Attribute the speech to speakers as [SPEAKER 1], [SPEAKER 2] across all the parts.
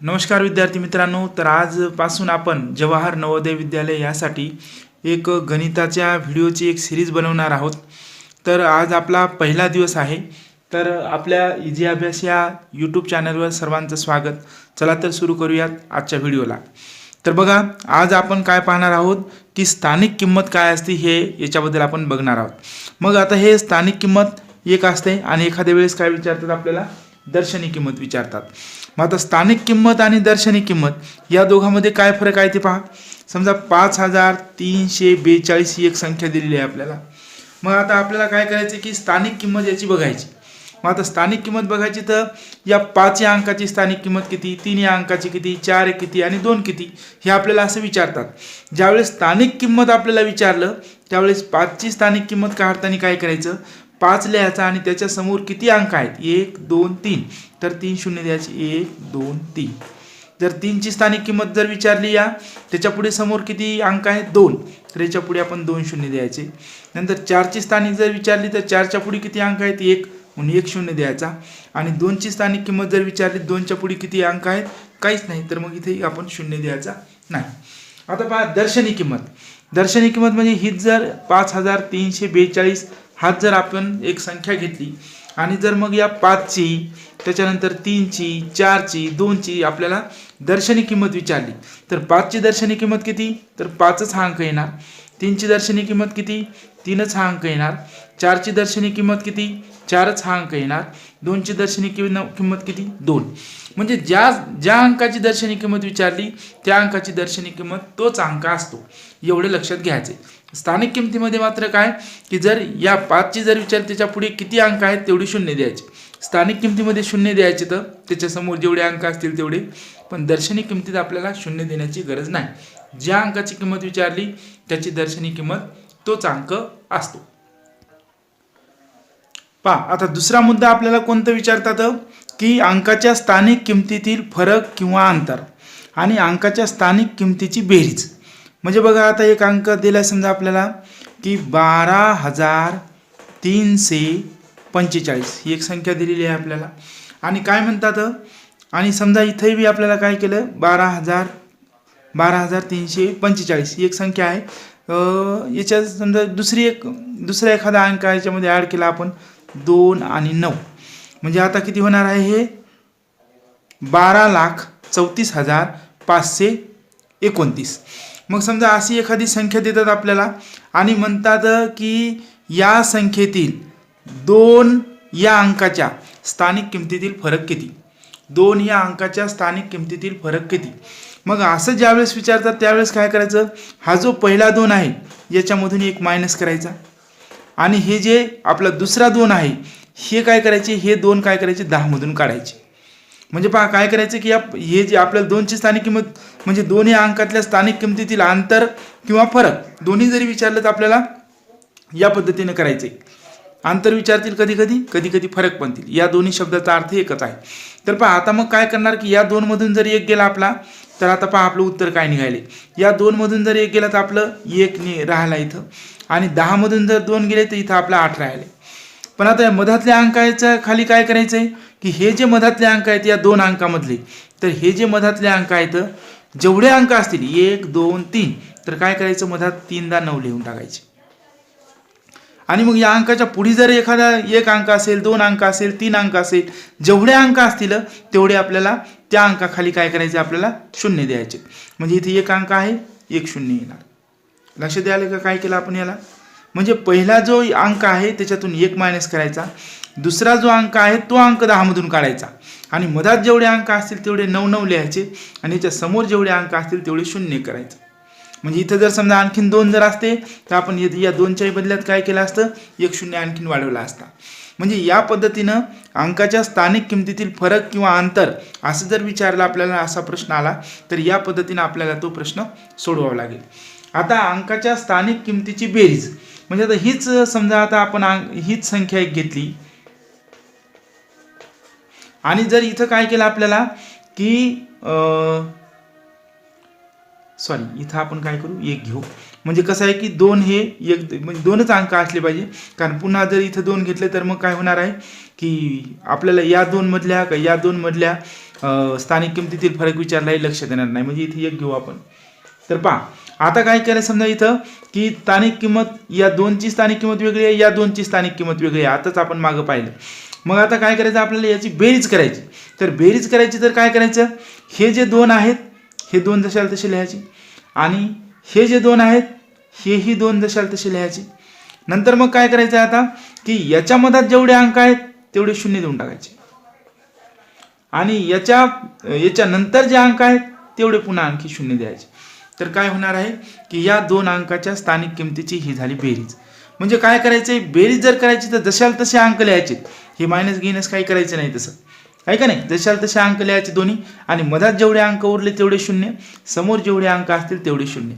[SPEAKER 1] नमस्कार विद्यार्थी मित्रांनो, तर आजपासून आपण जवाहर नवोदय विद्यालय यासाठी एक गणिताच्या व्हिडिओची एक सिरीज बनवणार आहोत. तर आज आपला पहिला दिवस आहे. तर आपल्या इझी अभ्यास या यूट्यूब चॅनलवर सर्वांचं स्वागत. चला तर सुरू करूयात आजच्या व्हिडिओला. तर बघा, आज आपण काय पाहणार आहोत की स्थानिक किंमत काय असते हे याच्याबद्दल आपण बघणार आहोत. मग आता हे स्थानिक किंमत एक असते आणि एखाद्या वेळेस काय विचारतात आपल्याला, दर्शनी किंमत विचारतात. मग आता स्थानिक किंमत आणि दर्शनी किंमत या दोघांमध्ये काय फरक आहे ते पहा. समजा 5342 ही एक संख्या दिलेली आहे आपल्याला. मग आता आपल्याला काय करायचं की स्थानिक किंमत याची बघायची. मग आता स्थानिक किंमत बघायची तर या 5 या अंकाची स्थानिक किंमत किती, 3 या अंकाची किती, 4 किती आणि 2 किती हे आपल्याला असं विचारतात. ज्यावेळेस स्थानिक किंमत आपल्याला विचारलं त्यावेळेस 5ची स्थानिक किंमत काढताना काय करायचं, 5 लिहायचा आणि त्याच्या समोर किती अंक आहेत, 1 2 3, तर 3 शून्य द्यायची, 1 2 3. जर 3ची स्थानिक किंमत जर विचारली या त्याच्या पुढे समोर किती अंक आहेत, 2, तर याच्या पुढे आपण 2 शून्य द्यायचे. नंतर 4ची स्थानिक जर विचारली तर 4च्या पुढे किती अंक आहेत, 1, म्हणून 1 शून्य द्यायचा. आणि 2ची स्थानिक किंमत जर विचारली 2च्या पुढे किती अंक आहेत, काहीच नाही, तर मग इथे आपण शून्य द्यायचा नाही. आता पहा दर्शनी किंमत. दर्शनी किंमत म्हणजे हीच जर 5342 हाच जर आपण एक संख्या घेतली आणि जर मग या 5ची, त्याच्यानंतर 3ची, 4ची, 2ची आपल्याला दर्शनी किंमत विचारली तर 5ची दर्शनी किंमत किती, तर 5च हा अंक येणार. 3ची दर्शनी किंमत किती, 3च हा अंक येणार. 4ची दर्शनी किंमत किती, 4च हा अंक येणार. 2ची दर्शनी किंमत किती, 2. म्हणजे ज्या अंकाची दर्शनी किंमत विचारली त्या अंकाची दर्शनी किंमत तोच अंक असतो, एवढे लक्षात घ्यायचे. स्थानिक किमतीमध्ये मात्र काय की जर या 5ची जर विचारली त्याच्या पुढे किती अंक आहेत तेवढे शून्य द्यायचे. स्थानिक किमतीमध्ये शून्य द्यायचे तर त्याच्यासमोर जेवढे अंक असतील तेवढे. पण दर्शनी किमतीत आपल्याला शून्य देण्याची गरज नाही. ज्या अंकाची किंमत विचारली त्याची दर्शनी किंमत तोच अंक असतो. पहा आता दुसरा मुद्दा आपल्याला कोणतं विचारतात की अंकाच्या स्थानिक किमतीतील फरक किंवा अंतर आणि अंकाच्या स्थानिक किमतीची बेरीज. म्हणजे बघा, आता एक अंक दिला समजा आपल्याला की 12345 ही एक संख्या दिलेली आहे आपल्याला. आणि काय म्हणतात, आणि समजा इथेही बी आपल्याला काय केलं, 12345 ही एक संख्या आहे. याच्यात समजा दुसरा एखादा अंक आहे, याच्यामध्ये ॲड केला आपण 2 आणि 9, म्हणजे आता किती होणार आहे, हे 12,34,529. मग समजा अशी एखादी संख्या देतात आपल्याला आणि म्हणतात की या संख्येतील 2 या अंकाच्या स्थानिक किमतीतील फरक किती, 2 या अंकाच्या स्थानिक किमतीतील फरक किती. मग असं ज्यावेळेस विचारतात त्यावेळेस काय करायचं, हा जो पहिला 2 आहे याच्यामधून एक मायनस करायचा आणि हे जे आपला दुसरा 2 आहे हे काय करायचे, हे 2 काय करायचे 10 मधून काढायचे. म्हणजे पहा काय करायचं की हे जे आपल्याला 2ची स्थानिक किंमत म्हणजे 2 या अंकातल्या स्थानिक किमतीतील अंतर किंवा फरक दोन्ही जरी विचारलं तर आपल्याला या पद्धतीने करायचे. अंतर विचारतील कधी कधी फरक बनतील, या दोन्ही शब्दाचा अर्थ एकच आहे. तर पहा आता मग काय करणार की या 2 मधून जर एक गेला आपला, तर आता पहा आपलं उत्तर काय निघाले. या 2 मधून जर एक गेला तर आपलं 1 राहिला इथं, आणि 10 मधून जर 2 गेले तर इथं आपला 8 राहिले. पण आता या मधातल्या अंकाच्या खाली काय करायचं आहे की हे जे मधातले अंक आहेत या 2 अंकामधले, तर हे जे मधातले अंक आहेत जेवढे अंक असतील 1 2 3, तर काय करायचं, मधात 3दा 9 लिहून टाकायचे. आणि मग या अंकाच्या पुढे जर एखादा 1 अंक असेल, 2 अंक असेल, 3 अंक असेल, जेवढे अंक असतील तेवढे आपल्याला त्या अंकाखाली काय करायचे, आपल्याला शून्य द्यायचे. म्हणजे इथे 1 अंक आहे, 1 शून्य येणार. लक्ष द्यायला का काय केलं आपण याला, म्हणजे पहिला जो अंक आहे त्याच्यातून 1 मायनस करायचा, दुसरा जो अंक आहे तो अंक 10 मधून काढायचा आणि मधात जेवढे अंक असतील तेवढे 9 लिहायचे आणि याच्या समोर जेवढे अंक असतील तेवढे शून्य करायचं. म्हणजे इथं जर समजा आणखीन 2 जर असते तर आपण या 2च्याही बदल्यात काय केलं असतं, 1 शून्य आणखीन वाढवला असता. म्हणजे या पद्धतीनं अंकाच्या स्थानिक किमतीतील फरक किंवा अंतर असं जर विचारलं आपल्याला, असा प्रश्न आला तर या पद्धतीनं आपल्याला तो प्रश्न सोडवावा लागेल. आता अंकाच्या स्थानिक किमतीची बेरीज म्हणजे आता हीच समजा आता आपण हीच संख्या एक घेतली आणि जर इथं काय केलं आपल्याला की इथं आपण काय करू, 1 घेऊ. म्हणजे कसं आहे की 2 हे एक म्हणजे 2च अंक असले पाहिजे, कारण पुन्हा जर इथं 2 घेतले तर मग काय होणार आहे की आपल्याला या 2 मधल्या का या 2 मधल्या स्थानिक किमतीतील फरक विचारला आहे लक्षात येणार नाही, म्हणजे इथे एक घेऊ आपण. तर पहा आता काय केलं समजा इथं की स्थानिक किंमत या दोनची स्थानिक किंमत वेगळी आहे, या दोनची स्थानिक किंमत वेगळी आहे. आताच आपण मागं पाहिलं. मग आता काय करायचं आपल्याला याची बेरीज करायची. तर बेरीज करायची तर काय करायचं, हे जे दोन आहेत हे दोन जशाला तसे लिहायचे आणि हे जे दोन आहेत हेही दोन जशाला तसे लिहायचे. नंतर मग काय करायचं आता की याच्या मधात जेवढे अंक आहेत तेवढे शून्य देऊन टाकायचे आणि याच्या नंतर जे अंक आहेत तेवढे पुन्हा आणखी शून्य द्यायचे. तर काय होणार आहे की या दोन अंकाच्या स्थानिक किमतीची ही झाली बेरीज. म्हणजे काय करायचंय, बेरीज जर करायची तर जशाला तसे अंक लिहायचे, हे मायनस घेणस काही करायचं नाही तसं आहे का नाही. जशाला तसे अंक लिहायचे दोन्ही आणि मधात जेवढे अंक उरले तेवढे शून्य, समोर जेवढे अंक असतील तेवढे शून्य.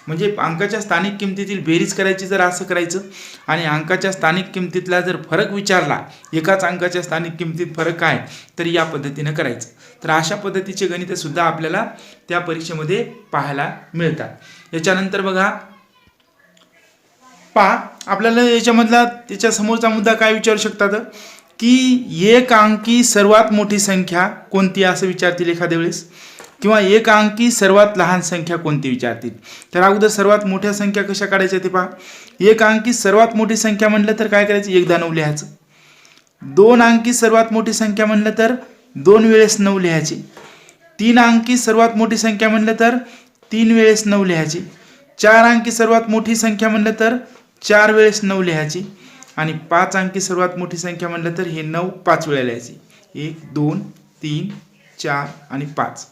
[SPEAKER 1] म्हणजे अंकाच्या स्थानिक किमतीतील बेरीज करायची जर असं करायचं आणि अंकाच्या स्थानिक किमतीतला जर फरक विचारला, एकाच अंकाच्या स्थानिक किमतीत फरक काय, तर या पद्धतीनं करायचं. तर अशा पद्धतीचे गणितसुद्धा आपल्याला त्या परीक्षेमध्ये पाहायला मिळतात. याच्यानंतर बघा पहा आपल्याला याच्यामधला त्याच्या समोरचा मुद्दा काय विचारू शकतात की एक अंकी सर्वात मोठी संख्या कोणती असं विचारतील एखाद्या वेळेस, किंवा एक अंकी सर्वात लहान संख्या कोणती विचारतील. तर अगोदर सर्वात मोठ्या संख्या कशा काढायच्या ते पहा. एक अंकी सर्वात मोठी संख्या म्हणलं तर काय करायचं, 1 9 लिहायचं. दोन अंकी सर्वात मोठी संख्या म्हणलं तर 2 वेळेस 9 लिहायची. 3 अंकी सर्वात मोठी संख्या म्हणलं तर 3 वेळेस 9 लिहायची. 4 अंकी सर्वात मोठी संख्या म्हणलं तर 4 वेळेस 9 लिहायची आणि 5 अंकी सर्वात मोठी संख्या म्हणलं तर हे 9 5 वेळा लिहायची. 1 2 3 4 आणि 5.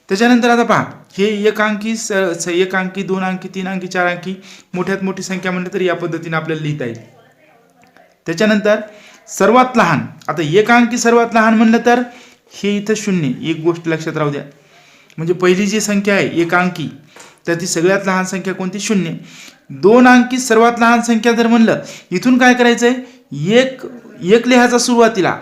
[SPEAKER 1] त्याच्यानंतर आता पहा हे एक अंकी 2 अंकी 3 अंकी 4 अंकी मोठ्यात मोठी संख्या म्हणलं तर या पद्धतीने आपल्याला लिहिता येईल. त्याच्यानंतर सर्वात लहान, आता एक अंकी सर्वात लहान म्हणलं तर हे इथं शून्य. एक गोष्ट लक्षात राहू द्या, म्हणजे पहिली जी संख्या आहे एक अंकी तर ती सगळ्यात लहान संख्या कोणती, शून्य. 2 अंकी सर्वात लहान संख्या जर म्हणलं इथून काय करायचंय, एक लिहायचा सुरुवातीला.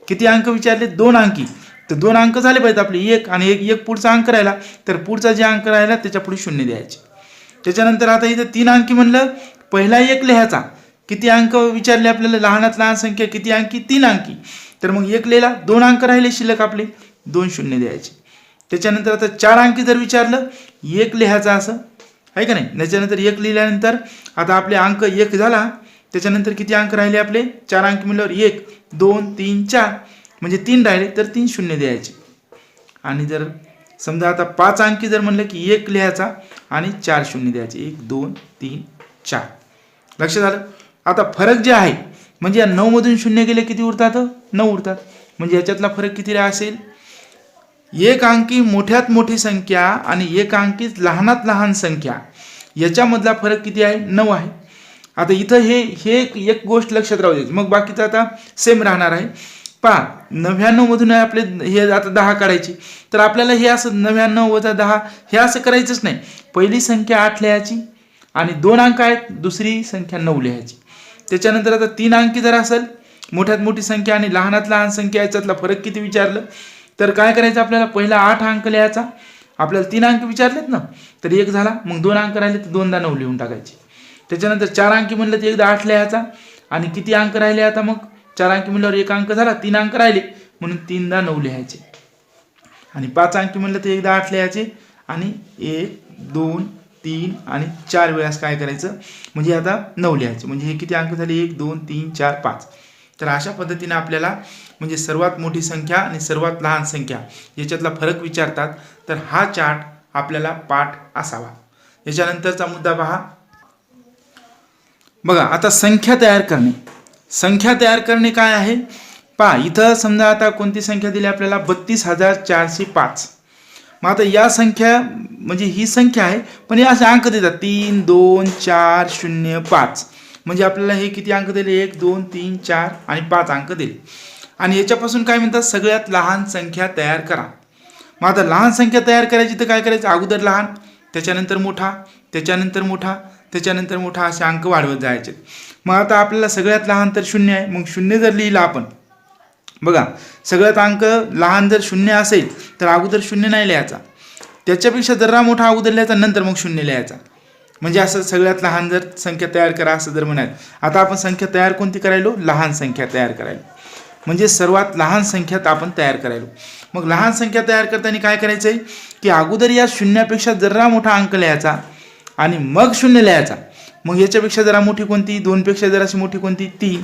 [SPEAKER 1] किती अंक विचारले, 2 अंकी, तर 2 अंक झाले पाहिजेत आपले, एक आणि एक पुढचा अंक राहिला तर पुढचा जे अंक राहिला त्याच्या पुढे शून्य द्यायचे. त्याच्यानंतर आता इथं 3 अंकी म्हणलं पहिला एक लिहायचा. किती अंक विचारले आपल्याला, लहानात लहान संख्या किती अंकी, 3 अंकी, तर मग एक लिहिला, 2 अंक राहिले शिल्लक आपले, 2 शून्य द्यायचे. त्याच्यानंतर आता 4 अंकी जर विचारलं, एक लिहायचा असं आहे का नाही. त्याच्यानंतर एक लिहिल्यानंतर आता आपले अंक एक झाला, त्याच्यानंतर किती अंक राहिले आपले, 4 अंकी म्हणल्यावर 1 2 3 4 म्हणजे 3 राहिले तर 3 शून्य द्यायचे. आणि जर समजा आता 5 अंकी जर म्हणलं की एक लिहायचा आणि 4 शून्य द्यायचे, 1 2 3 4. लक्षात आलं. आता फरक जे आहे म्हणजे या 9 मधून शून्य गेले किती उरतात, 9 उरतात. म्हणजे याच्यातला फरक किती असेल, एक अंकी मोठ्यात मोठी संख्या आणि एक अंकी लहानात लहान संख्या याच्यामधला फरक किती आहे, 9 आहे. आता इथं हे एक गोष्ट लक्षात राहू द्यायची, मग बाकीचं आता सेम राहणार आहे. पहा 99 मधून आपले हे आता 10 काढायची, तर आपल्याला हे असं 99 वजा 10 हे असं करायचंच नाही. पहिली संख्या 8 लिहायची आणि 2 अंक आहेत, दुसरी संख्या 9 लिहायची. त्याच्यानंतर आता 3 अंकी जर असेल मोठ्यात मोठी संख्या आणि लहानात लहान संख्या याच्यातला फरक किती विचारलं तर काय करायचं आपल्याला, पहिला 8 अंक लिहायचा. आपल्याला 3 अंक विचारलेत ना, तर एक झाला, मग 2 अंक राहिले तर 2दा 9 लिहून टाकायचे. त्याच्यानंतर 4 अंकी म्हणलं तर एकदा 8 लिहायचा आणि किती अंक राहिले आता, मग 4 अंकी म्हणल्यावर एक अंक झाला, 3 अंक राहिले म्हणून 3दा 9 लिहायचे. आणि 5 अंकी म्हणलं तर एकदा 8 लिहायचे आणि 1 2 3 आणि 4 वेळास काय करायचं म्हणजे आता 9 लिहायचे. म्हणजे हे किती अंक झाले, 1 2 3 4 5. तर अशा पद्धतीने आपल्याला म्हणजे सर्वात मोठी संख्या आणि सर्वात लहान संख्या याच्यातला फरक विचारतात. तर हा चार्ट आपल्याला पाठ असावा. याच्यानंतरचा मुद्दा पहा. बघा आता संख्या तयार करणे. संख्या तयार करणे काय आहे पहा. इथं समजा आता कोणती संख्या दिली आपल्याला, 32,405. मग आता या संख्या म्हणजे ही संख्या आहे पण या असे अंक देतात 3 2 4 0 5. म्हणजे आपल्याला हे किती अंक दिले, 1 2 3 4 आणि 5 अंक दिले. आणि याच्यापासून काय म्हणतात, सगळ्यात लहान संख्या तयार करा. मग आता लहान संख्या तयार करायची तर काय करायचं, अगोदर लहान, त्याच्यानंतर मोठा, त्याच्यानंतर मोठा, त्याच्यानंतर मोठा असे अंक वाढवत जायचे. मग आता आपल्याला सगळ्यात लहान तर 0 आहे, मग 0 जर लिहिला आपण, बघा सगळ्यात अंक लहान जर 0 असेल तर अगोदर 0 नाही लिहायचा, त्याच्यापेक्षा जरा मोठा अगोदर लिहायचा, नंतर मग 0 लिहायचा. म्हणजे असं सगळ्यात लहान जर संख्या तयार करा असं जर म्हणाल. आता आपण संख्या तयार कोणती करायलो, लहान संख्या तयार करायलो. म्हणजे सर्वात लहान संख्यात आपण तयार करायलो. मग लहान संख्या तयार करताना काय करायचं आहे की अगोदर या शून्यापेक्षा जरा मोठा अंक लिहायचा आणि मग शून्य लिहायचा. मग याच्यापेक्षा जरा मोठी कोणती, 2पेक्षा जराशी मोठी कोणती, 3,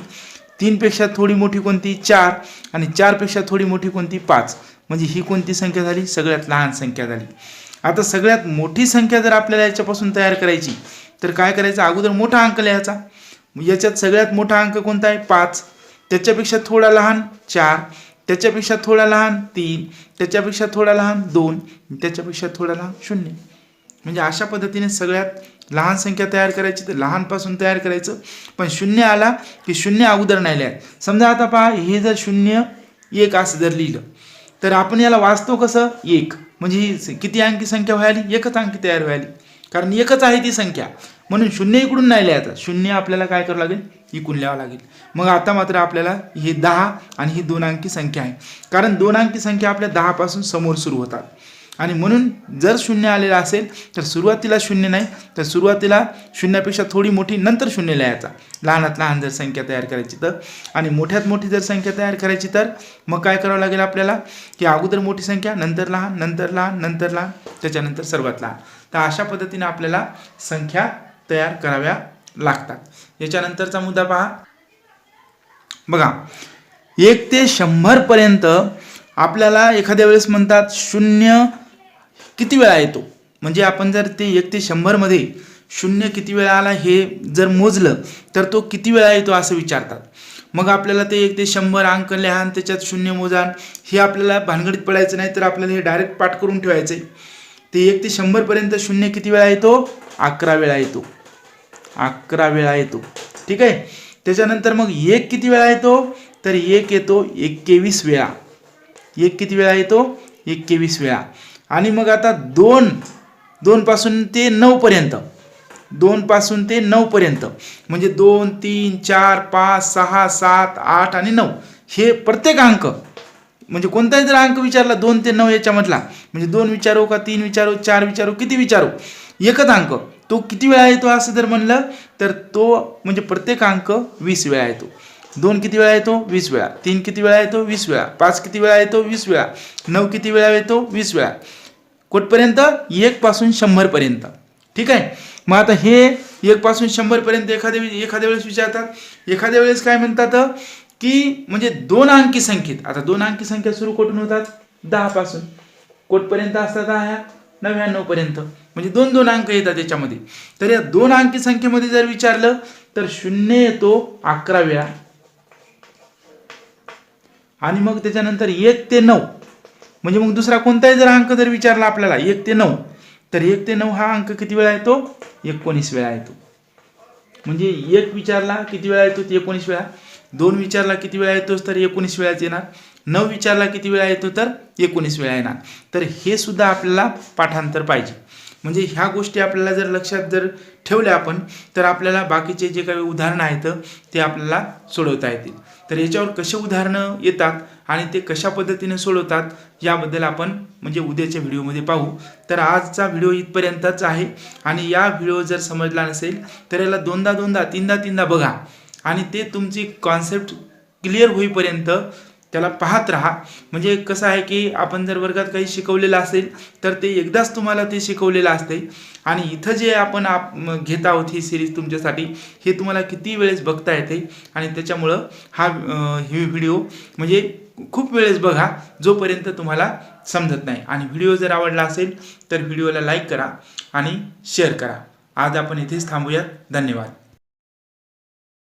[SPEAKER 1] 3पेक्षा थोडी मोठी कोणती, 4 आणि 4पेक्षा थोडी मोठी कोणती, 5. म्हणजे ही कोणती संख्या झाली, सगळ्यात लहान संख्या झाली. आता सगळ्यात मोठी संख्या जर आपल्याला याच्यापासून तयार करायची तर काय करायचं, अगोदर मोठा अंक लिहायचा. याच्यात सगळ्यात मोठा अंक कोणता आहे, 5. त्याच्यापेक्षा थोडा लहान 4, त्याच्यापेक्षा थोडा लहान 3, त्याच्यापेक्षा थोडा लहान 2, त्याच्यापेक्षा थोडा लहान 0. म्हणजे अशा पद्धतीने सगळ्यात लहान संख्या तयार करायची तर लहानपासून तयार करायचं. पण 0 आला की 0 अगोदर नाही लिहायचं. समजा आता पहा, हे जर 0 1 असं जर लिहिलं तर आपण याला वाचतो कसं, 1. म्हणजे ही किती अंकी संख्या व्हायली, एकच अंकी तयार व्हायली, कारण एकच आहे ती संख्या. म्हणून 0 इकडून नाही लिहायचं, 0 आपल्याला काय करावं लागेल, इकडून लिहावं लागेल. मग आता मात्र आपल्याला हे 10 आणि ही 2 अंकी संख्या आहे, कारण 2 अंकी संख्या आपल्या 10 पासून समोर सुरू होतात. आणि म्हणून जर 0 आलेला असेल तर सुरुवातीला 0 नाही, तर सुरुवातीला 0पेक्षा थोडी मोठी नंतर 0 लिहायचा, लहानात लहान जर संख्या तयार करायची तर. आणि मोठ्यात मोठी जर संख्या तयार करायची तर मग काय करावं लागेल आपल्याला की अगोदर मोठी संख्या, नंतर लहान, नंतर लहान, नंतर लहान, त्याच्यानंतर सर्वात लहान. तर अशा पद्धतीने आपल्याला संख्या तयार कराव्या लागतात. याच्यानंतरचा मुद्दा पहा बघा, 1 ते 100 पर्यंत आपल्याला एखाद्या वेळेस म्हणतात 0 किती वेळा येतो. म्हणजे आपण जर ते 1 ते 100 मध्ये 0 किती वेळा आला हे जर मोजलं तर तो किती वेळा येतो असं विचारतात. मग आपल्याला ते 1 ते 100 अंक लिहा, त्याच्यात 0 मोजा, हे आपल्याला भानगडीत पडायचं नाही, तर आपल्याला हे डायरेक्ट पाठ करून ठेवायचं आहे. ते 1 ते 100 पर्यंत 0 किती वेळा येतो, 11 वेळा येतो, 11 वेळा येतो. ठीक आहे. त्याच्यानंतर मग 1 किती वेळा येतो, तर 1 येतो 21 वेळा. 1 किती वेळा येतो, 21 वेळा. आणि मग आता 2 पासून ते 9 पर्यंत, 2 पासून ते 9 पर्यंत म्हणजे 2, 3, 4, 5, 6, 7, 8 आणि 9 हे प्रत्येक अंक, म्हणजे कोणताही जर अंक विचारला 2 ते 9 याच्यामधला, म्हणजे 2 विचारू का 3 विचारू 4 विचारू किती विचारू, एकच अंक तो किती वेळा येतो असं जर म्हणलं तर तो म्हणजे प्रत्येक अंक 20 वेळा येतो. 2 किती वेळा येतो, 20 वेळा. 3 किती वेळा येतो, 20 वेळा. 5 किती वेळा येतो, 20 वेळा. 9 किती वेळा येतो, 20 वेळा. कुठपर्यंत, 1 पासून 100 पर्यंत. ठीक आहे. मग आता हे 1 पासून 100 पर्यंत एखाद्या वेळेस विचारतात. एखाद्या वेळेस काय म्हणतात की म्हणजे 2 अंकी संख्येत, आता 2 अंकी संख्या सुरू कुठून होतात, 10 पासून कुठपर्यंत असतात, 99 पर्यंत, म्हणजे 2 अंक येतात त्याच्यामध्ये. तर या 2 अंकी संख्येमध्ये जर विचारलं तर 0 येतो 11 वेळा. आणि मग त्याच्यानंतर 1 ते 9 म्हणजे मग दुसरा कोणताही जर अंक जर विचारला आपल्याला 1 ते 9 तर 1 ते 9 हा अंक किती वेळा येतो, 19 वेळा येतो. म्हणजे 1 विचारला किती वेळा येतो, 19 वेळा. 2 विचारला किती वेळा येतो, तर 19 वेळाच येणार. 9 विचारला किती वेळा येतो, तर 19 वेळा येणार. तर हे सुद्धा आपल्याला पाठांतर पाहिजे. म्हणजे ह्या गोष्टी आपल्याला जर लक्षात जर ठेवल्या आपण तर आपल्याला बाकीचे जे काही उदाहरणं आहेत ते आपल्याला सोडवता येतील. तर याच्यावर कसे उदाहरणं येतात आणि ते कशा पद्धतीने सोडवतात याबद्दल आपण म्हणजे उद्याच्या व्हिडिओमध्ये पाहू. तर आजचा व्हिडिओ इथपर्यंतच आहे. आणि या व्हिडिओ जर समजला नसेल तर याला 2दा, 3दा बघा आणि ते तुमची कॉन्सेप्ट क्लिअर होईपर्यंत त्याला पाहत राहा. म्हणजे कसं आहे की आपण जर वर्गात काही शिकवलेलं असेल तर ते एकदाच तुम्हाला ते शिकवलेलं असते आणि इथं जे आपण घेत आहोत ही सिरीज तुमच्यासाठी, हे तुम्हाला किती वेळेस बघता येते आणि त्याच्यामुळं ही व्हिडिओ म्हणजे खूप वेळेस बघा जोपर्यंत तुम्हाला समजत नाही. आणि व्हिडिओ जर आवडला असेल तर व्हिडिओला लाईक करा आणि शेअर करा. आज आपण इथेच थांबूयात. धन्यवाद.